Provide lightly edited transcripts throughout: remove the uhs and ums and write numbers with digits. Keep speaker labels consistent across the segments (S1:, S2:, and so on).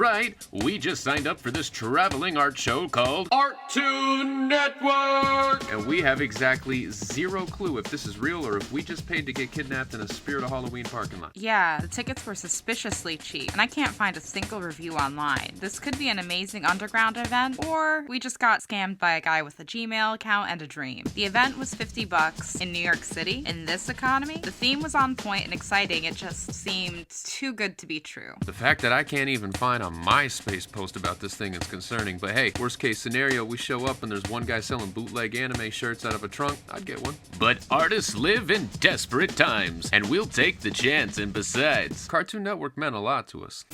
S1: right, we just signed up for this traveling art show called Artoon Network! And we have exactly zero clue if this is real or if we just paid to get kidnapped in a Spirit of Halloween parking lot.
S2: Yeah, the tickets were suspiciously cheap, and I can't find a single review online. This could be an amazing underground event, or we just got scammed by a guy with a Gmail account and a dream. The event was $50 in New York City. In this economy, the theme was on point and exciting. It just seemed too good to be true.
S1: The fact that I can't even find a MySpace post about this thing is concerning, but hey, worst case scenario, we show up and there's one guy selling bootleg anime shirts out of a trunk, I'd get one. But artists live in desperate times, and we'll take the chance, and besides, Cartoon Network meant a lot to us.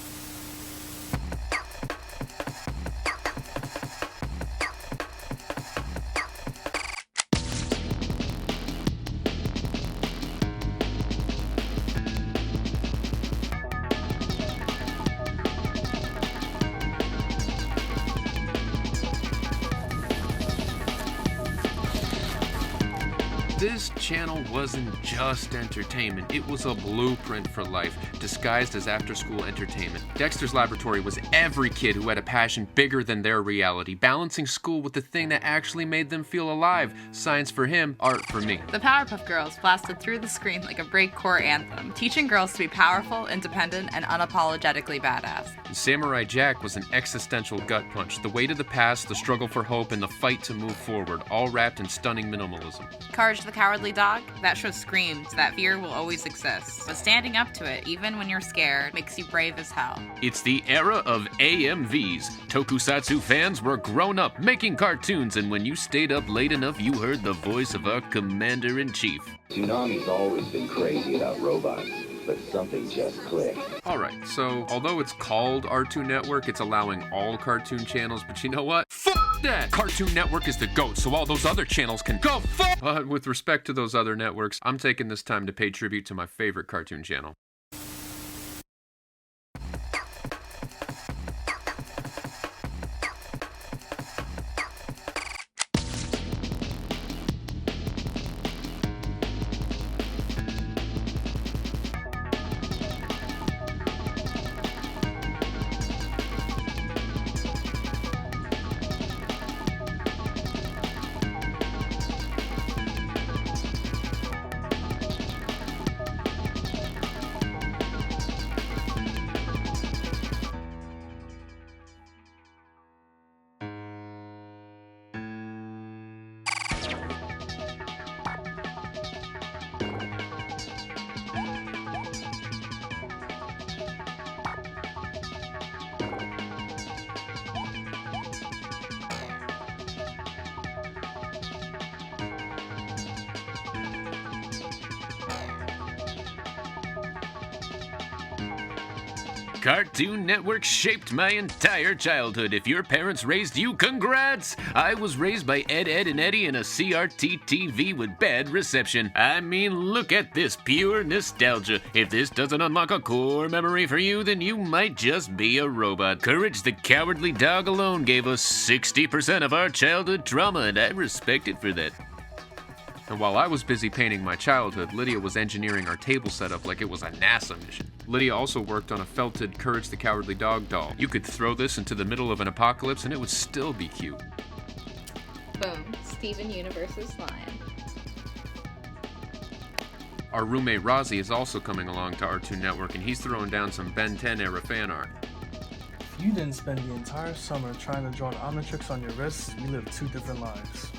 S1: This channel wasn't just entertainment, it was a blueprint for life, disguised as after-school entertainment. Dexter's Laboratory was every kid who had a passion bigger than their reality, balancing school with the thing that actually made them feel alive. Science for him, art for me.
S2: The Powerpuff Girls blasted through the screen like a Breakcore anthem, teaching girls to be powerful, independent, and unapologetically badass.
S1: Samurai Jack was an existential gut punch, the weight of the past, the struggle for hope, and the fight to move forward, all wrapped in stunning minimalism.
S2: Courage the Cowardly Dog? That show screams that fear will always exist, but standing up to it, even when you're scared, makes you brave as hell.
S1: It's the era of AMVs. Tokusatsu fans were grown up making cartoons, and when you stayed up late enough, you heard the voice of our commander-in-chief.
S3: Toonami's always been crazy about robots, but something just clicked.
S1: Alright, so although it's called Artoon Network, it's allowing all cartoon channels, but you know what? Fuck that! Cartoon Network is the GOAT, so all those other channels can go fuck! But with respect to those other networks, I'm taking this time to pay tribute to my favorite cartoon channel. Cartoon Network shaped my entire childhood. If your parents raised you, congrats! I was raised by Ed, and Eddie in a CRT TV with bad reception. I mean, look at this pure nostalgia. If this doesn't unlock a core memory for you, then you might just be a robot. Courage the Cowardly Dog alone gave us 60% of our childhood trauma, and I respect it for that. And while I was busy painting my childhood, Lydia was engineering our table setup like it was a NASA mission. Lydia also worked on a felted Courage the Cowardly Dog doll. You could throw this into the middle of an apocalypse and it would still be cute.
S4: Boom. Steven Universe's Lion.
S1: Our roommate Razi is also coming along to Artoon Network and he's throwing down some Ben 10 era fan art.
S5: If you didn't spend the entire summer trying to draw an omnitrix on your wrists, we live two different lives.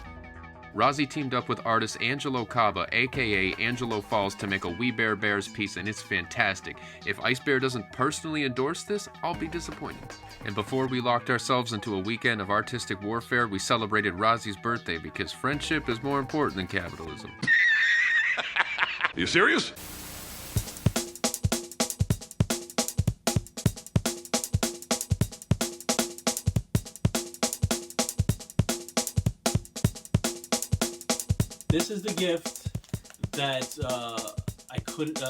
S1: Razi teamed up with artist Angelo Cava, aka Angelo Falls, to make a We Bear Bears piece, and it's fantastic. If Ice Bear doesn't personally endorse this, I'll be disappointed. And before we locked ourselves into a weekend of artistic warfare, we celebrated Razi's birthday because friendship is more important than capitalism.
S6: Are you serious?
S7: This is the gift that I couldn't,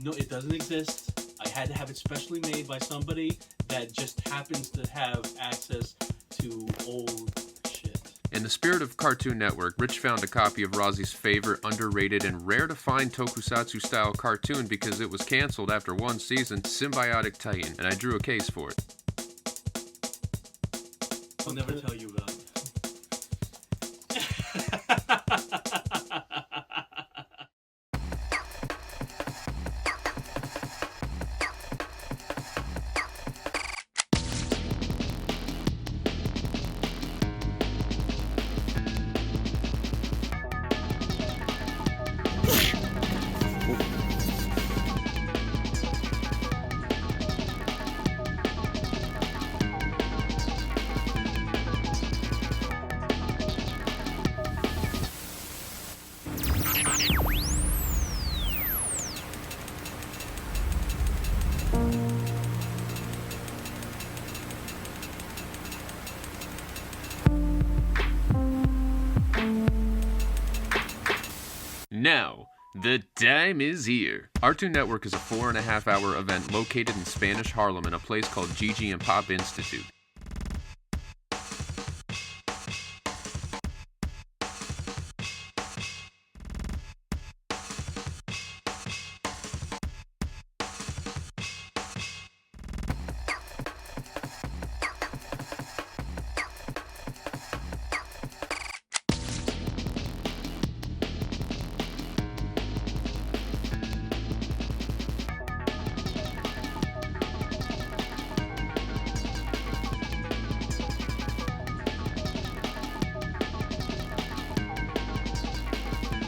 S7: no, it doesn't exist. I had to have it specially made by somebody that just happens to have access to old shit.
S1: In the spirit of Cartoon Network, Rich found a copy of Razi's favorite, underrated, and rare-to-find tokusatsu-style cartoon because it was canceled after one season, Symbiotic Titan, and I drew a case for it.
S7: I'll never tell you about it.
S1: Now, the time is here. Artoon Network is a 4.5-hour event located in Spanish Harlem in a place called Gigi and Pop Institute.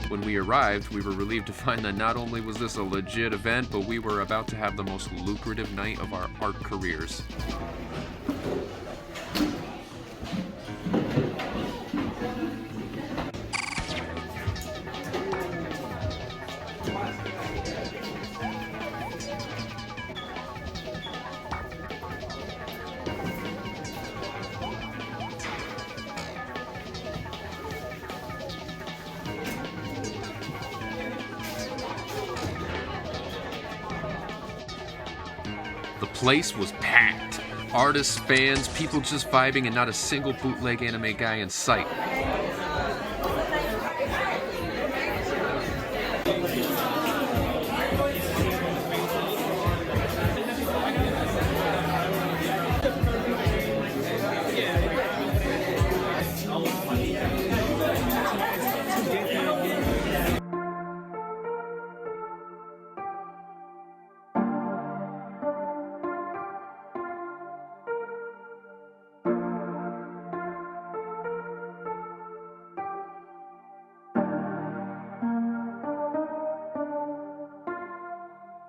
S1: When we arrived, we were relieved to find that not only was this a legit event, but we were about to have the most lucrative night of our art careers. The place was packed. Artists, fans, people just vibing, and not a single bootleg anime guy in sight.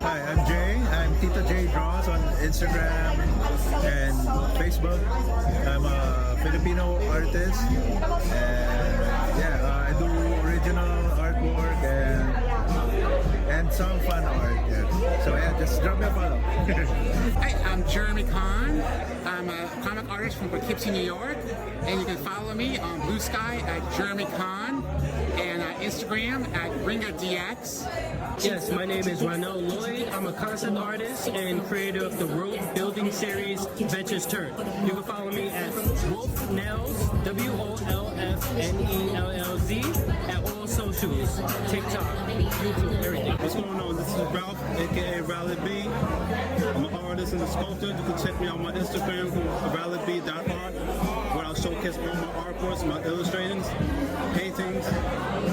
S8: Hi, I'm Jay. I'm Tita J Draws on Instagram and Facebook. I'm a Filipino artist, and I do original artwork and some fun art. Yeah. So just drop me a follow.
S9: Hi, I'm Jeremy Kahn. I'm a comic artist from Poughkeepsie, New York, and you can follow me on Blue Sky at Jeremy Kahn and Instagram at RingerDX.
S10: Yes, my name is Ronell Lloyd. I'm a concept artist and creator of the road building series Ventures Turn. You can follow me at Wolf Nels, WOLFNELLZ, at all socials, TikTok, YouTube, everything.
S8: What's going on? This is Ralph, aka Rally B. I'm an artist and a sculptor. You can check me out on my Instagram, rallyb.art, where I'll showcase all my artworks, my illustrations, paintings,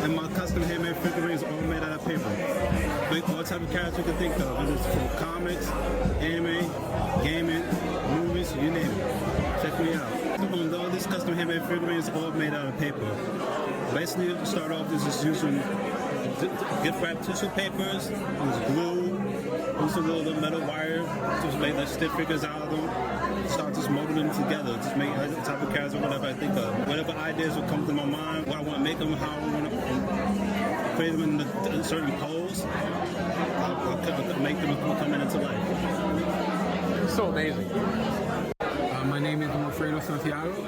S8: and my custom handmade figurines all made out of paper. Make all type of characters you can think of. Whether it's from comics, anime, gaming, movies, you name it. Check me out. All these custom handmade figurines all made out of paper. Basically, to start off, this is using gift wrap tissue papers, use glue, use a little metal wire, just make like stick figures out of them. Start just molding them together, just make the type of characters or whatever I think of. Whatever ideas will come to my mind, what I want to make them, how I want to create them in a certain pose, I'll make them come into life.
S9: It's so amazing. My name is Wilfredo Santiago.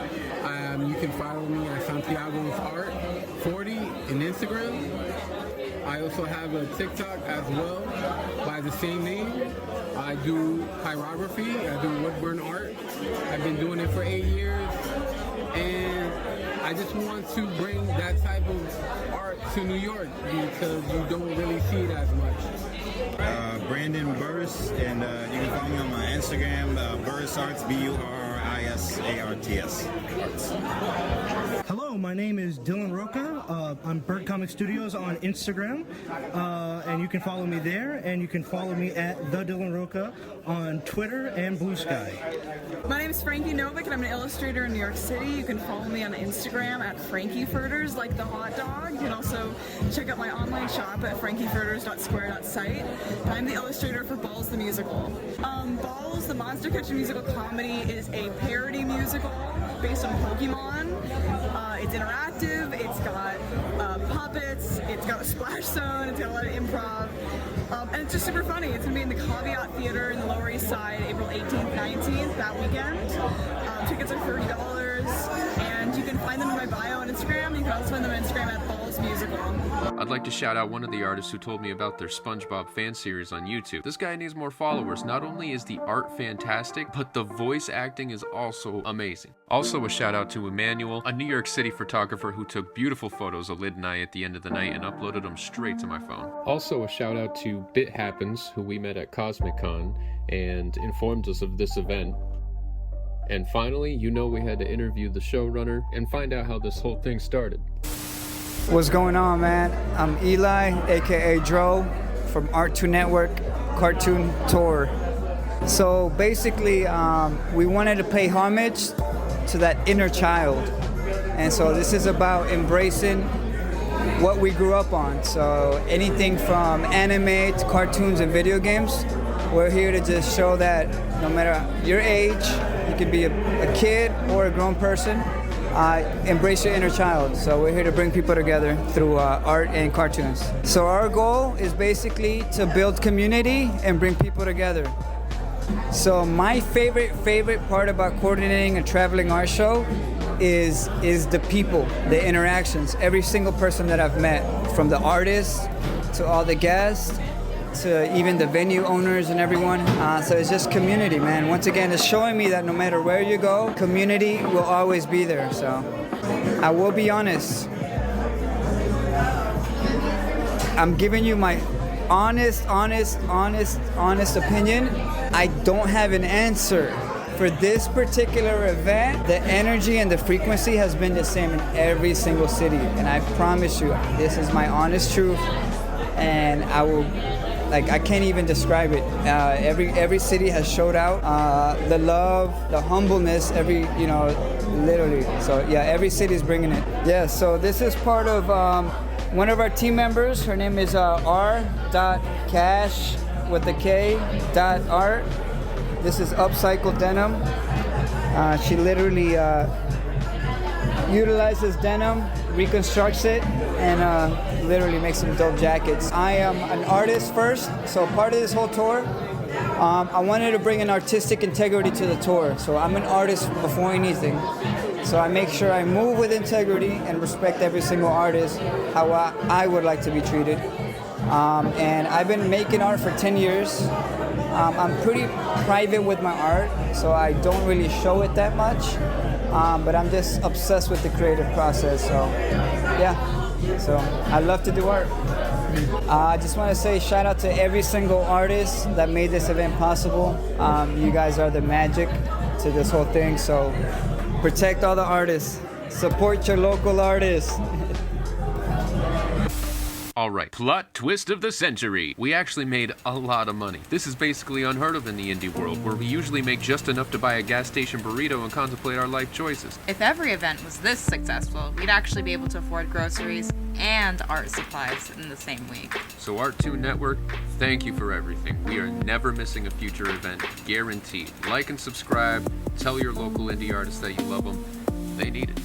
S9: You can follow me at Santiago's Art 40 in Instagram. I also have a TikTok as well by the same name. I do pyrography, I do woodburn art. I've been doing it for 8 years, and I just want to bring that type of art to New York because you don't really see it as much.
S8: Brandon Burris, and you can follow me on my Instagram, Burris Arts, BURRIS. AISARTS. Arts.
S10: Hello, my name is Dylan Roca. I'm Burt Comic Studios on Instagram, and you can follow me there, and you can follow me at The Dylan Roca on Twitter and Blue Sky.
S11: My name is Frankie Novick, and I'm an illustrator in New York City. You can follow me on Instagram at FrankieFurters, like the hot dog. You can also check out my online shop at frankiefurters.square.site. I'm the illustrator for Balls the Musical. Balls, the monster catching musical comedy, is a parody musical based on Pokemon. It's interactive, it's got puppets, it's got a splash zone, it's got a lot of improv, and it's just super funny. It's going to be in the Caveat Theater in the Lower East Side, April 18th, 19th, that weekend. Tickets are $30, and you can find them in my bio on Instagram. You can also find them on Instagram at Balls Musical.
S1: I'd like to shout out one of the artists who told me about their SpongeBob fan series on YouTube. This guy needs more followers. Not only is the art fantastic, but the voice acting is also amazing. Also a shout out to Emmanuel, a New York City photographer who took beautiful photos of Lyd and I at the end of the night and uploaded them straight to my phone. Also a shout out to Bit Happens, who we met at Cosmic Con and informed us of this event. And finally, you know we had to interview the showrunner and find out how this whole thing started.
S12: What's going on, man? I'm Eli, aka Dro, from Artoon Network Cartoon Tour. So basically, we wanted to pay homage to that inner child. And so this is about embracing what we grew up on. So anything from anime to cartoons and video games, we're here to just show that no matter your age, you can be a kid or a grown person, embrace your inner child. So we're here to bring people together through art and cartoons. So our goal is basically to build community and bring people together. So my favorite part about coordinating a traveling art show is the people, the interactions. Every single person that I've met, from the artists to all the guests to even the venue owners and everyone. So it's just community, man. Once again, it's showing me that no matter where you go, community will always be there. So I will be honest. I'm giving you my honest opinion. I don't have an answer. For this particular event, the energy and the frequency has been the same in every single city. And I promise you, this is my honest truth. And I will, I can't even describe it. Every city has showed out the love, the humbleness, literally. So yeah, every city is bringing it. Yeah, so this is part of one of our team members. Her name is R.Cash with the K.Art. This is upcycled denim. She literally utilizes denim, reconstructs it, and literally makes some dope jackets. I am an artist first, so part of this whole tour, I wanted to bring an artistic integrity to the tour. So I'm an artist before anything. So I make sure I move with integrity and respect every single artist, how I would like to be treated. And I've been making art for 10 years. I'm pretty private with my art, so I don't really show it that much. But I'm just obsessed with the creative process. So yeah, so I love to do art. I just want to say shout out to every single artist that made this event possible. You guys are the magic to this whole thing. So protect all the artists. Support your local artists.
S1: Alright, plot twist of the century. We actually made a lot of money. This is basically unheard of in the indie world, where we usually make just enough to buy a gas station burrito and contemplate our life choices.
S2: If every event was this successful, we'd actually be able to afford groceries and art supplies in the same week.
S1: So Artoon Network, thank you for everything. We are never missing a future event, guaranteed. Like and subscribe, tell your local indie artists that you love them. They need it.